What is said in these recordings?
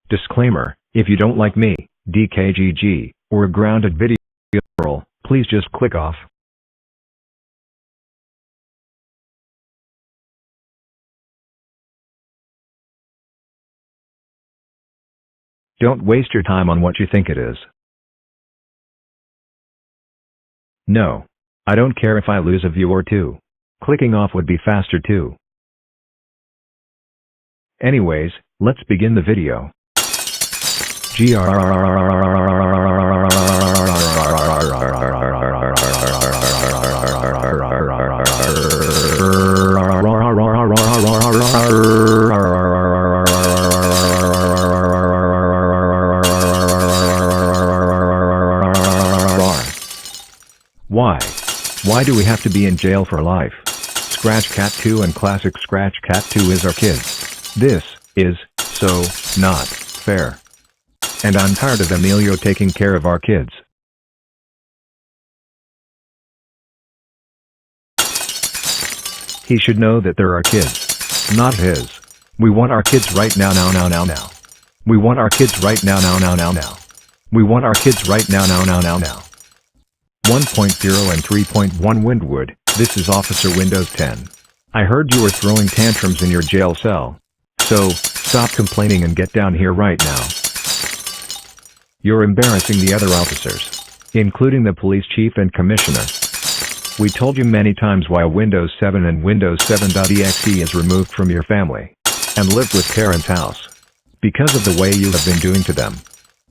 Disclaimer: if you don't like me, DKGG, or a grounded video, please just click off. Don't waste your time on what you think it is. No. I don't care if I lose a view or two. Clicking off would be faster too. Anyways, let's begin the video. Why do we have to be in jail for life? Scratch Cat 2 and classic Scratch Cat 2 is our kids. This is so not fair. And I'm tired of Emilio taking care of our kids. He should know that they're our kids, not his. We want our kids right now. We want our kids right now. We want our kids right now. 1.0 and 3.1 Windwood, this is Officer Windows 10. I heard you were throwing tantrums in your jail cell. So, stop complaining and get down here right now. You're embarrassing the other officers, including the police chief and commissioner. We told you many times why Windows 7 and Windows 7.exe is removed from your family and lived with parents' house. Because of the way you have been doing to them.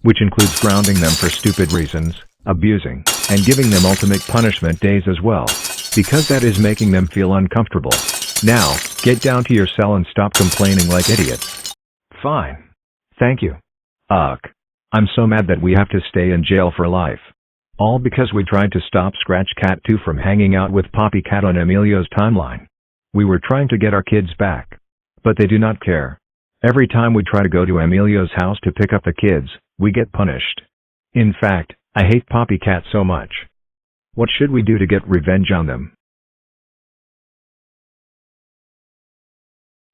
Which includes grounding them for stupid reasons, abusing, and giving them ultimate punishment days as well. Because that is making them feel uncomfortable. Now, get down to your cell and stop complaining like idiots. Fine. Thank you. Ugh. I'm so mad that we have to stay in jail for life. All because we tried to stop Scratch Cat 2 from hanging out with Poppy Cat on Emilio's timeline. We were trying to get our kids back. But they do not care. Every time we try to go to Emilio's house to pick up the kids, we get punished. In fact, I hate Poppy Cat so much. What should we do to get revenge on them?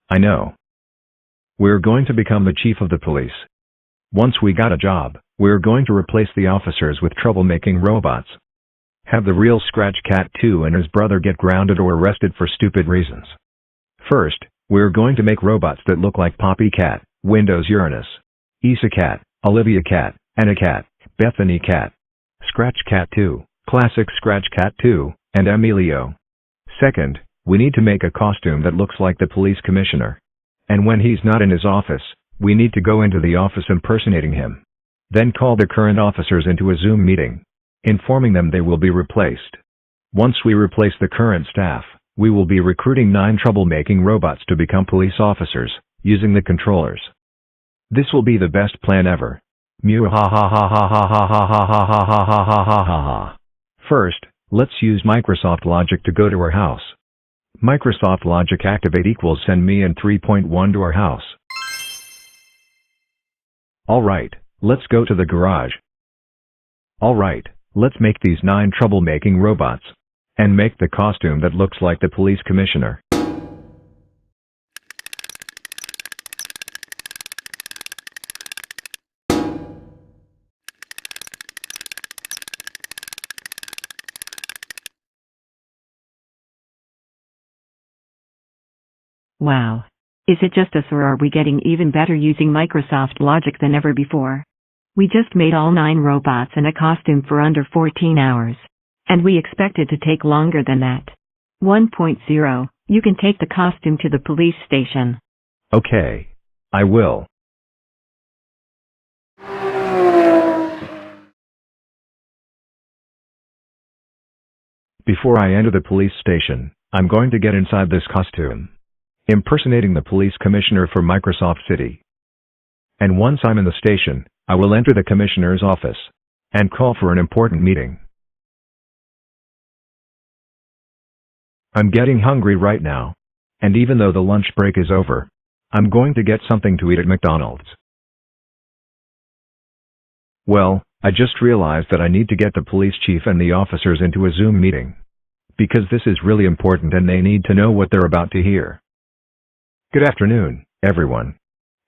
I know. We're going to become the chief of the police. Once we got a job, we're going to replace the officers with troublemaking robots. Have the real Scratch Cat 2 and his brother get grounded or arrested for stupid reasons. First, we're going to make robots that look like Poppy Cat, Windows Uranus, Isa Cat, Olivia Cat, Anna Cat, Bethany Cat, Scratch Cat 2, Classic Scratch Cat 2, and Emilio. Second, we need to make a costume that looks like the police commissioner. And when he's not in his office, we need to go into the office impersonating him. Then call the current officers into a Zoom meeting, informing them they will be replaced. Once we replace the current staff, we will be recruiting 9 troublemaking robots to become police officers, using the controllers. This will be the best plan ever. Mew ha ha ha ha ha ha ha ha ha ha ha ha ha ha ha ha. First, let's use Microsoft Logic to go to our house. Microsoft Logic activate equals send me in 3.1 to our house. Alright, let's go to the garage. Alright, let's make these 9 troublemaking robots. And make the costume that looks like the police commissioner. Wow. Is it just us, or are we getting even better using Microsoft Logic than ever before? We just made all 9 robots and a costume for under 14 hours. And we expect it to take longer than that. 1.0, you can take the costume to the police station. Okay. I will. Before I enter the police station, I'm going to get inside this costume, impersonating the police commissioner for Microsoft City. And once I'm in the station, I will enter the commissioner's office and call for an important meeting. I'm getting hungry right now. And even though the lunch break is over, I'm going to get something to eat at McDonald's. Well, I just realized that I need to get the police chief and the officers into a Zoom meeting. Because this is really important and they need to know what they're about to hear. Good afternoon, everyone.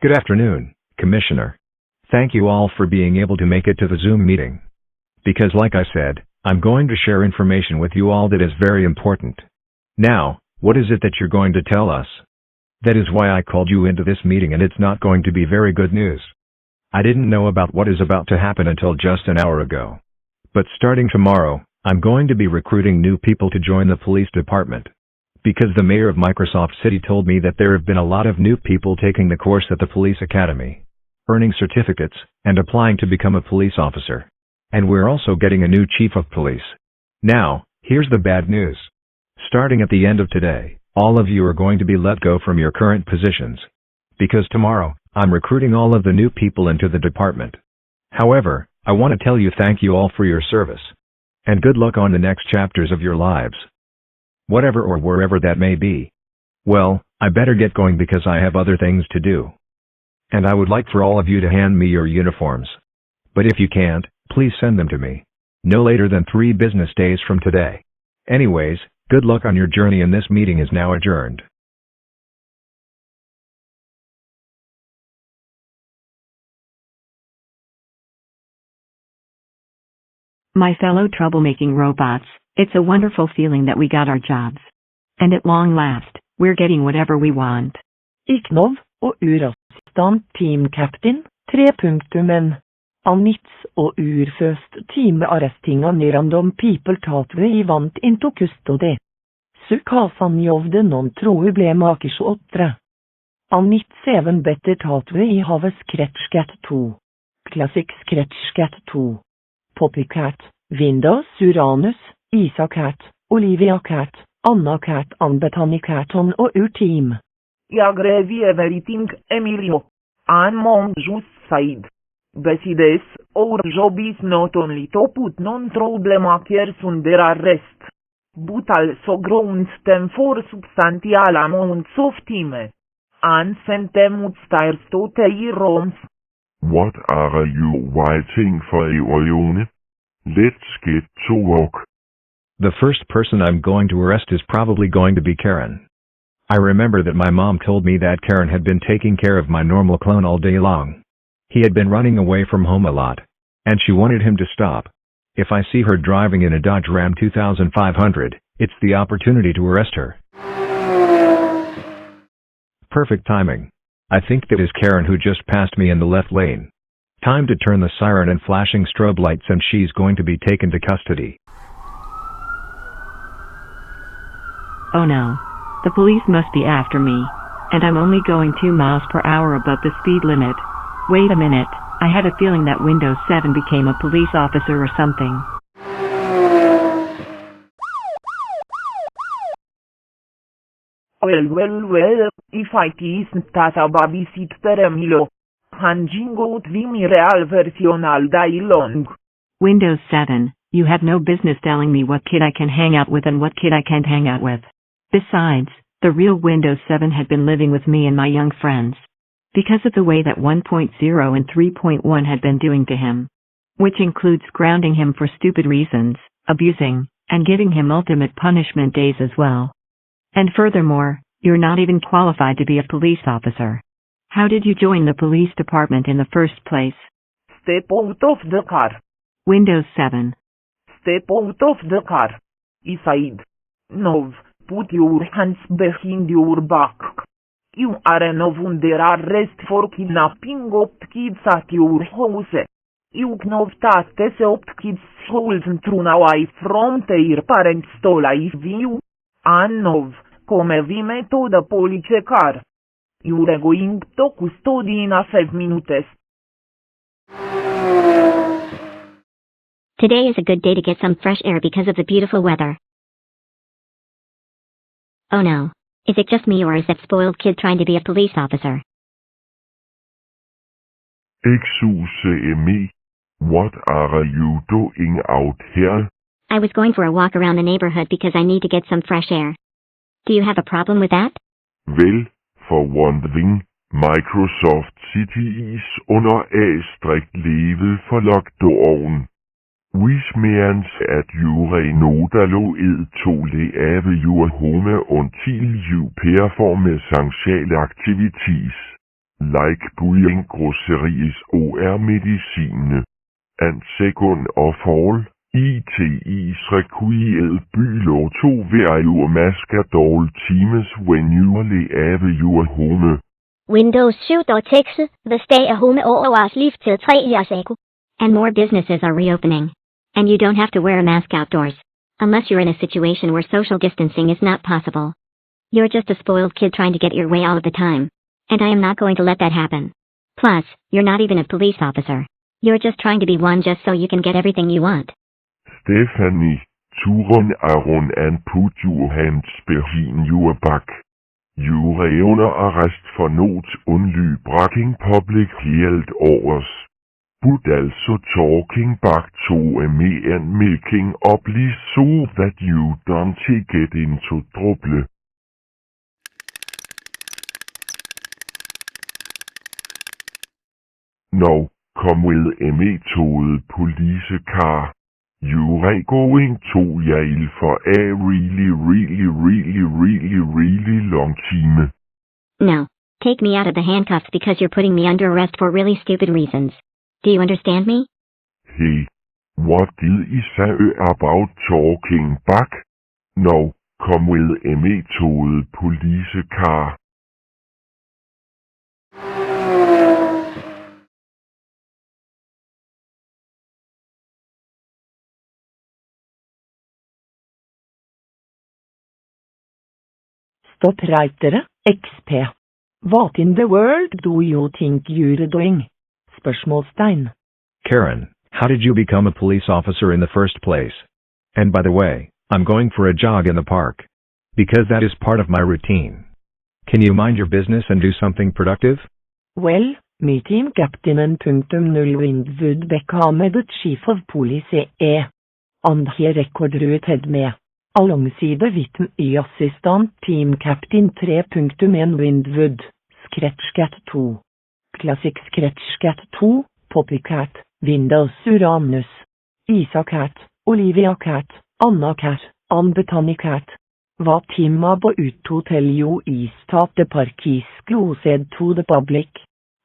Good afternoon, Commissioner. Thank you all for being able to make it to the Zoom meeting. Because like I said, I'm going to share information with you all that is very important. Now, what is it that you're going to tell us? That is why I called you into this meeting, and it's not going to be very good news. I didn't know about what is about to happen until just an hour ago. But starting tomorrow, I'm going to be recruiting new people to join the police department. Because the mayor of Microsoft City told me that there have been a lot of new people taking the course at the police academy, earning certificates, and applying to become a police officer. And we're also getting a new chief of police. Now, here's the bad news. Starting at the end of today, all of you are going to be let go from your current positions. Because tomorrow, I'm recruiting all of the new people into the department. However, I want to tell you thank you all for your service. And good luck on the next chapters of your lives. Whatever or wherever that may be. Well, I better get going because I have other things to do. And I would like for all of you to hand me your uniforms. But if you can't, please send them to me. No later than 3 business days from today. Anyways, good luck on your journey, and this meeting is now adjourned. My fellow troublemaking robots, it's a wonderful feeling that we got our jobs. And at long last, we're getting whatever we want. Iknov og urastan team captain, 3.n. Anits og urføst timearrestinga random people tatve I vant into custody. Sukasan jovde non tror ble makers 8. Anit 7 better tatve I have Scratchcat 2. Classic Scratchcat 2. Poppycat, Windows Uranus, Isa Cat, Olivia Cat, Anna Cat, Anbetani Caton og Team. Jag revi everything Emilio. And mom just said. Besides, our job is not only to put non-troublemakers under arrest, but also grounds them for substantial amounts of time, and send them upstairs to their rooms. What are you waiting for, Ione? Let's get to work. The first person I'm going to arrest is probably going to be Karen. I remember that my mom told me that Karen had been taking care of my normal clone all day long. He had been running away from home a lot, and she wanted him to stop. If I see her driving in a Dodge Ram 2500, it's the opportunity to arrest her. Perfect timing. I think that is Karen, who just passed me in the left lane. Time to turn the siren and flashing strobe lights, and she's going to be taken to custody. Oh no. The police must be after me. And I'm only going 2 miles per hour above the speed limit. Wait a minute, I had a feeling that Windows 7 became a police officer or something. Well, if it isn't that a babysitter Emilio, hanging out with me real version all day long. Windows 7, you have no business telling me what kid I can hang out with and what kid I can't hang out with. Besides, the real Windows 7 had been living with me and my young friends. Because of the way that 1.0 and 3.1 had been doing to him. Which includes grounding him for stupid reasons, abusing, and giving him ultimate punishment days as well. And furthermore, you're not even qualified to be a police officer. How did you join the police department in the first place? Step out of the car. Windows 7. Step out of the car. I said. Now, put your hands behind your back. You are now under arrest for kidnapping 8 kids at your house. You know that these 8 kids stolen thrown away from their parents to live you. And now, come with me to the police car. You are going to custody in 5 minutes. Today is a good day to get some fresh air because of the beautiful weather. Oh no. Is it just me or is that spoiled kid trying to be a police officer? Excuse me. What are you doing out here? I was going for a walk around the neighborhood because I need to get some fresh air. Do you have a problem with that? Well, for one thing, Microsoft Cities under A-strikt levet for lockdown. Which means that you are not allowed to leave your home until you perform essential activities, like buying groceries or medicine. And second of all, it is required below to wear your mask at all times when you leave your home. Windows 7 the stay-at-home OOS liv til 3 years ago. And more businesses are reopening. And you don't have to wear a mask outdoors. Unless you're in a situation where social distancing is not possible. You're just a spoiled kid trying to get your way all of the time. And I am not going to let that happen. Plus, you're not even a police officer. You're just trying to be one just so you can get everything you want. Stephanie, turn around and put your hands behind your back. You are under arrest for not only breaking public health orders, but also talking back to me and making up lies so that you don't get into trouble. Now, come with me to the police car. You are going to jail for a really long time. No. Take me out of the handcuffs because you're putting me under arrest for really stupid reasons. Do you understand me? Hey, what did you say about talking back? Now, come with me to the police car. Stopp right there, XP. What in the world do you think you're doing? Spørsmålstegn. Karen, how did you become a police officer in the first place? And by the way, I'm going for a jog in the park. Because that is part of my routine. Can you mind your business and do something productive? Well, my team captain .0 Windwood Beckham the chief of police and here recorded med. Alongside with my assistant team captain 3.1 Windwood, Scratch Cat 2. Classic Scratch Cat 2, Poppy Cat, Windows Uranus, Isa Cat, Olivia Cat, Anna Cat, and Bethany Cat. What team about to tell you is that the park is closed to the public.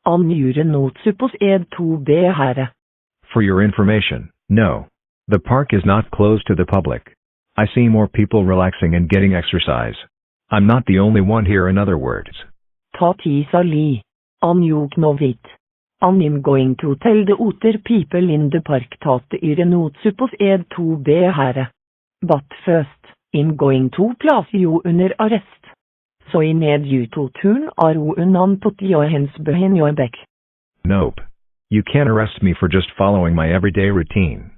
And you're not supposed to be here. For your information, no. The park is not closed to the public. I see more people relaxing and getting exercise. I'm not the only one here, in other words. That is a lie. And you know it. And I'm going to tell the other people in the park that you're not supposed to be here. But first, I'm going to place you under arrest. So I need you to turn around and put your hands behind your back. Nope. You can't arrest me for just following my everyday routine.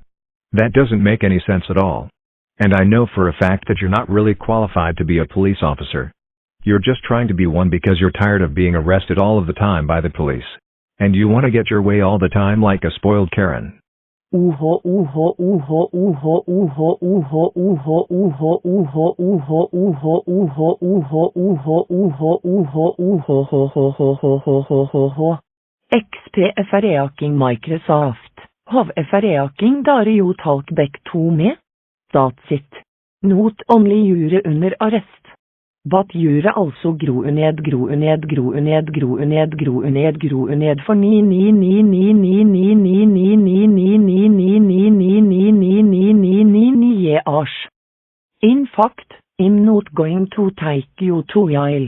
That doesn't make any sense at all. And I know for a fact that you're not really qualified to be a police officer. You're just trying to be one because you're tired of being arrested all of the time by the police. And you want to get your way all the time like a spoiled Karen. XP-F-reaking Microsoft. Have-F-reaking der you talk back to me? That's it. Not only you're under arrest. But you're also groened for years. In fact, I'm not going to take you to jail.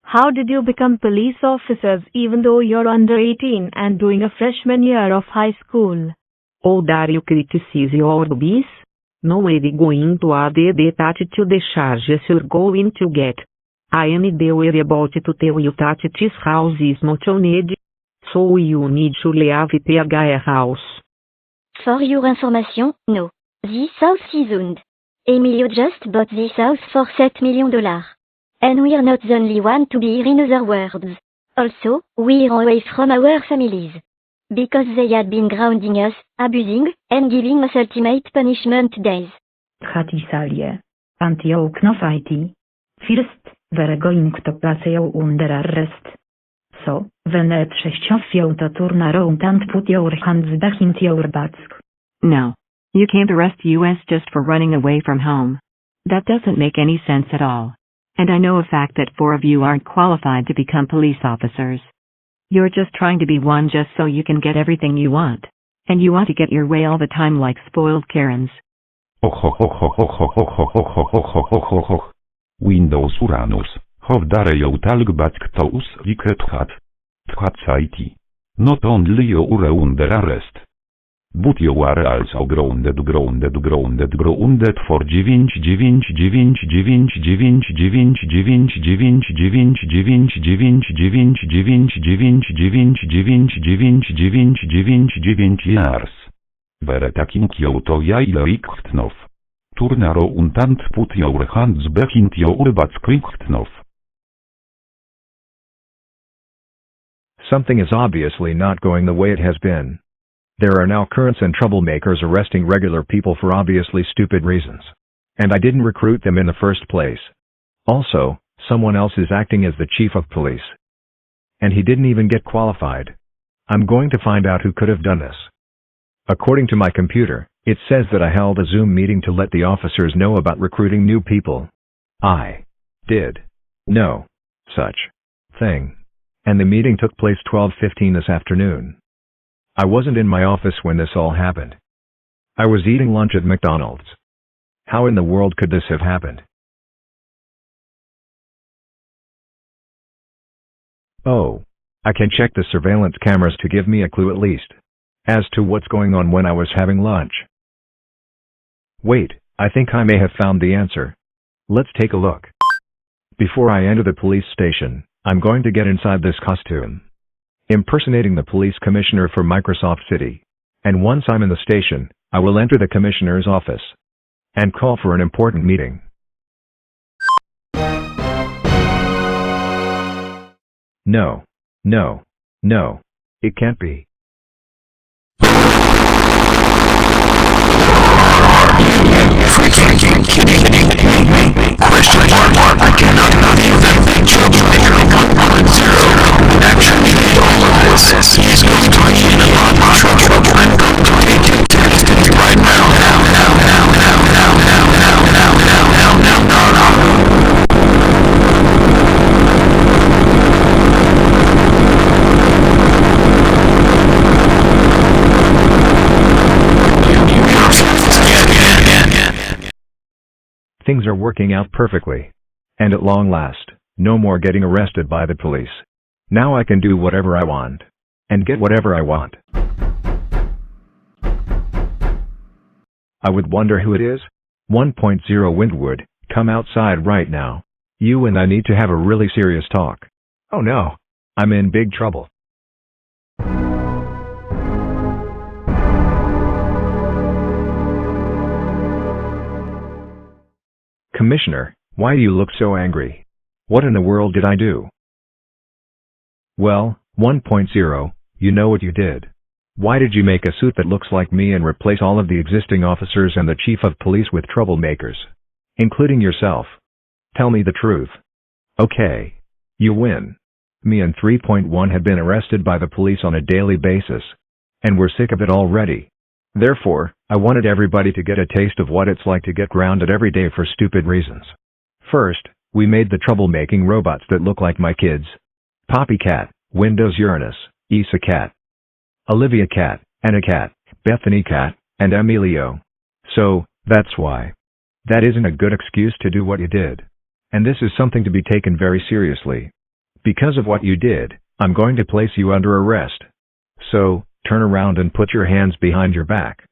How did you become police officers even though you're under 18 and doing a freshman year of high school? Ou dare you criticize your hobbies? No way going to add that to the charges you're going to get. I am the about to tell you that this house is not owned, so you need to leave the house. For your information, no. This house is owned. Emilio just bought this house for $7 million. And we're not the only one to be here, in other words. Also, we're away from our families. Because they had been grounding us, abusing, and giving us ultimate punishment days. Khatisalie. Anti-Oknofiti. First, we're going to place you under arrest. So, when it of you to turn around and put your hands back into your butts. No. You can't arrest us just for running away from home. That doesn't make any sense at all. And I know a fact that 4 of you aren't qualified to become police officers. You're just trying to be one just so you can get everything you want. And you want to get your way all the time like spoiled Karens. Windows Uranus, have Daehyum talkback to us wicked hat. Tchat Saiti. Not only you are under arrest. But you are also grounded for 9 years. Were taking you to jail Richtnof. Turn around and put your hands back into your butts Richtnof. Something is obviously not going the way it has been. There are now currents and troublemakers arresting regular people for obviously stupid reasons. And I didn't recruit them in the first place. Also, someone else is acting as the chief of police. And he didn't even get qualified. I'm going to find out who could have done this. According to my computer, it says that I held a Zoom meeting to let the officers know about recruiting new people. I did no such thing. And the meeting took place 12:15 this afternoon. I wasn't in my office when this all happened. I was eating lunch at McDonald's. How in the world could this have happened? Oh, I can check the surveillance cameras to give me a clue at least, as to what's going on when I was having lunch. Wait, I think I may have found the answer. Let's take a look. Before I enter the police station, I'm going to get inside this costume, impersonating the police commissioner for Microsoft City. And once I'm in the station, I will enter the commissioner's office and call for an important meeting. No, no, no, it can't be. Freaking kidding me? Question mark. I cannot believe that the troublemaker 1.0 actually did all of this. He's going to be in a lot of trouble. I'm going to take it tested right now. Things are working out perfectly. And at long last, no more getting arrested by the police. Now I can do whatever I want. And get whatever I want. I would wonder who it is? 1.0 Windward, come outside right now. You and I need to have a really serious talk. Oh no, I'm in big trouble. Commissioner, why do you look so angry? What in the world did I do? Well, 1.0, you know what you did. Why did you make a suit that looks like me and replace all of the existing officers and the chief of police with troublemakers? Including yourself. Tell me the truth. Okay. You win. Me and 3.1 have been arrested by the police on a daily basis. And we're sick of it already. Therefore, I wanted everybody to get a taste of what it's like to get grounded every day for stupid reasons. First, we made the troublemaking robots that look like my kids. Poppy Cat, Windows Uranus, Isa Cat, Olivia Cat, Anna Cat, Bethany Cat, and Emilio. So, that's why. That isn't a good excuse to do what you did. And this is something to be taken very seriously. Because of what you did, I'm going to place you under arrest. So, turn around and put your hands behind your back.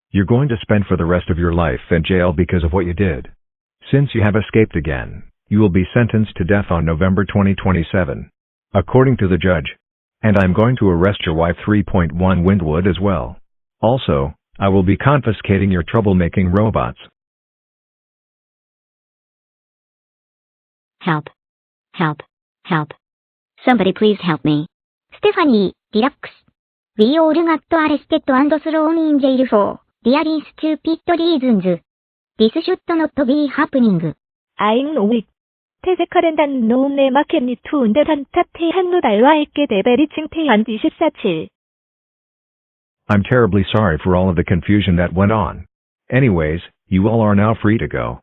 You're going to spend for the rest of your life in jail because of what you did. Since you have escaped again, you will be sentenced to death on November 2027, according to the judge. And I'm going to arrest your wife 3.1 Windwood as well. Also, I will be confiscating your troublemaking robots. Help. Help. Help. Somebody please help me. Stephanie, relax. We all got arrested and thrown in jail for really stupid reasons. This should not be happening. I'm weak. 퇴색하랜다는 노음내 마켓니 투운데단 탑태한 노달와 있게 대베리 칭태한 24칠. I'm terribly sorry for all of the confusion that went on. Anyways, you all are now free to go.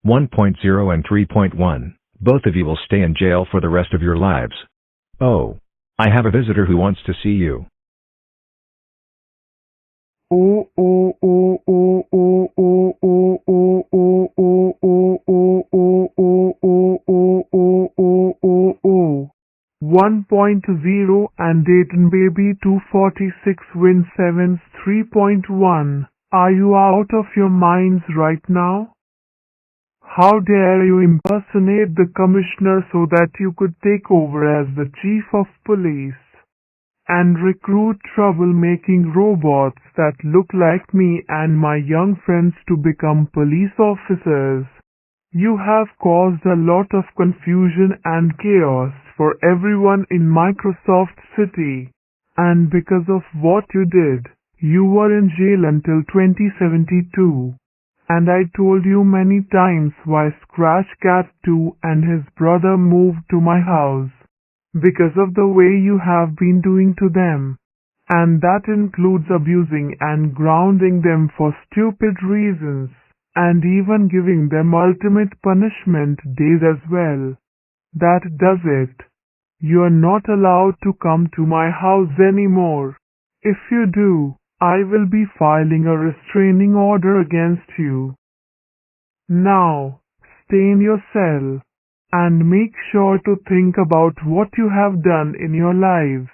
One point 0 and 3.1. Both of you will stay in jail for the rest of your lives. Oh, I have a visitor who wants to see you. Oh, oh, oh, oh, oh, oh, oh, oh, oh, oh, oh, oh, oh, oh, oh, oh, oh, oh, oh. 1.0 and Dayton Baby 246 Win 7's 3.1. Are you out of your minds right now? How dare you impersonate the commissioner so that you could take over as the chief of police and recruit troublemaking robots that look like me and my young friends to become police officers? You have caused a lot of confusion and chaos for everyone in Microsoft City, and because of what you did, you were in jail until 2072. And I told you many times why Scratch Cat 2 and his brother moved to my house. Because of the way you have been doing to them. And that includes abusing and grounding them for stupid reasons, and even giving them ultimate punishment days as well. That does it. You're not allowed to come to my house anymore. If you do, I will be filing a restraining order against you. Now, stay in your cell, and make sure to think about what you have done in your lives.